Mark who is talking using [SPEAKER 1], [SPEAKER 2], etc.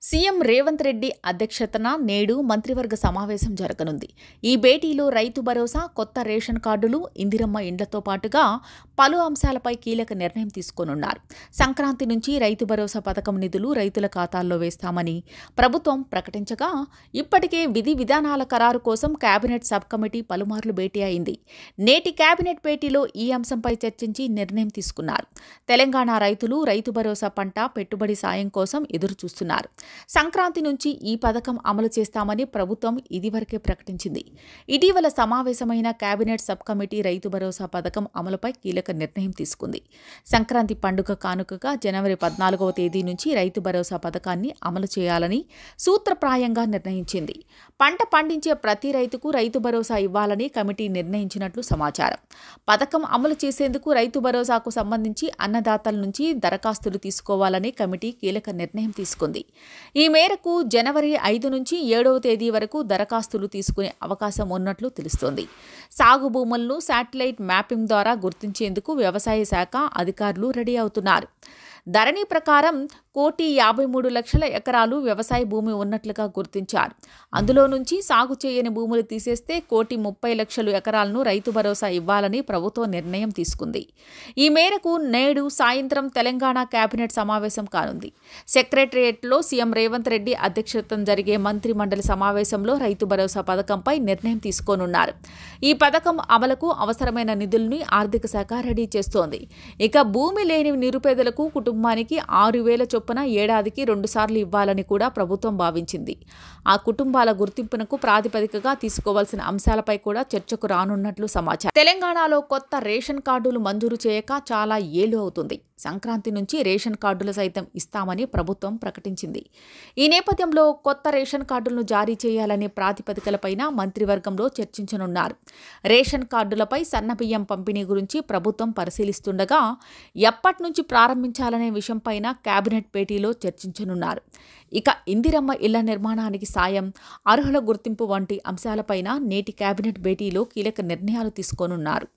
[SPEAKER 1] CM Revanth Reddy అధ్యక్షతన నేడు మంత్రివర్గ సమావేశం జరగనుంది. ఈ భేటీలో రైతు భరోసా, కొత్త రేషన్ కార్డులు, ఇందిరమ్మ ఇండ్లతో పాటుగా పలు అంశాలపై కీలక నిర్ణయం తీసుకోనున్నారు. సంక్రాంతి నుంచి రైతు భరోసా పథకం నిధులు రైతుల ఖాతాల్లో వేస్తామని ప్రభుత్వం ప్రకటించగా, ఇప్పటికే విధి విధానాల ఖరారు కోసం కేబినెట్ సబ్ కమిటీ పలుమార్లు భేటీ అయింది. నేటి కేబినెట్ భేటీలో ఈ అంశంపై చర్చించి నిర్ణయం తీసుకున్నారు. తెలంగాణ రైతులు రైతు భరోసా పంట పెట్టుబడి సాయం కోసం ఎదురు చూస్తున్నారు. సంక్రాంతి నుంచి ఈ పథకం అమలు చేస్తామని ప్రభుత్వం ఇదివరకే ప్రకటించింది. ఇటీవల సమావేశమైన cabinet sub committee Rythu Bharosa పథకం అమలుపై కీలక నిర్ణయం తీసుకుంది. సంక్రాంతి పండుగ కానుకగా జనవరి 14వ తేదీ నుంచి రైతు భరోసా పథకాన్ని అమలు చేయాలని సూత్రప్రాయంగా నిర్ణయించింది. పంట పండించే ప్రతి రైతుకు రైతు భరోసా ఇవ్వాలని కమిటీ నిర్ణయించినట్లు సమాచారం. పథకం అమలు చేసేందుకు రైతు భరోసాకు సంబంధించి అన్నదాతల నుంచి దరఖాస్తులు తీసుకోవాలని కమిటీ కీలక నిర్ణయం తీసుకుంది. ఈ మేరకు జనవరి 5 నుంచి 7వ తేదీ వరకు దరఖాస్తులు తీసుకునే అవకాశం ఉన్నట్లు తెలుస్తోంది. సాగు భూములను శాటిలైట్ మ్యాపింగ్ ద్వారా గుర్తించేందుకు వ్యవసాయ శాఖ అధికారులు రెడీ అవుతున్నారు. ధరణి ప్రకారం 1,53,00,000 ఎకరాలు వ్యవసాయ భూమి ఉన్నట్లుగా గుర్తించారు. అందులో నుంచి సాగు చేయని భూములు తీసేస్తే 1,30,00,000 ఎకరాలను రైతు భరోసా ఇవ్వాలని ప్రభుత్వం నిర్ణయం తీసుకుంది. ఈ మేరకు నేడు సాయంత్రం తెలంగాణ కేబినెట్ సమావేశం కానుంది. సెక్రటేరియట్లో సీఎం రేవంత్ రెడ్డి అధ్యక్షతన జరిగే మంత్రి మండలి సమావేశంలో రైతు భరోసా పథకంపై నిర్ణయం తీసుకోనున్నారు. ఈ పథకం అమలుకు అవసరమైన నిధుల్ని ఆర్థిక శాఖ రెడీ చేస్తోంది. ఇక భూమి లేని నిరుపేదలకు కుటుంబానికి 6,000 చొప్పున ఏడాదికి 2 సార్లు ఇవ్వాలని కూడా ప్రభుత్వం భావించింది. ఆ కుటుంబాల గుర్తింపునకు ప్రాతిపదికగా తీసుకోవాల్సిన అంశాలపై కూడా చర్చకు రానున్నట్లు సమాచారం. తెలంగాణలో కొత్త రేషన్ కార్డులు మంజూరు చేయక చాలా ఏళ్లు అవుతుంది. సంక్రాంతి నుంచి రేషన్ కార్డులు సైతం ఇస్తామని ప్రభుత్వం ప్రకటించింది. ఈ నేపథ్యంలో కొత్త రేషన్ కార్డులను జారీ చేయాలనే ప్రాతిపదికలపైన మంత్రివర్గంలో చర్చించనున్నారు. రేషన్ కార్డులపై సన్నబియ్యం పంపిణీ గురించి ప్రభుత్వం పరిశీలిస్తుండగా, ఎప్పటి నుంచి ప్రారంభించాలనే విషయంపైన కేబినెట్ భేటీలో చర్చించనున్నారు. ఇక ఇందిరమ్మ ఇళ్ల నిర్మాణానికి సాయం, అర్హుల గుర్తింపు వంటి అంశాలపైన నేటి కేబినెట్ భేటీలో కీలక నిర్ణయాలు తీసుకోనున్నారు.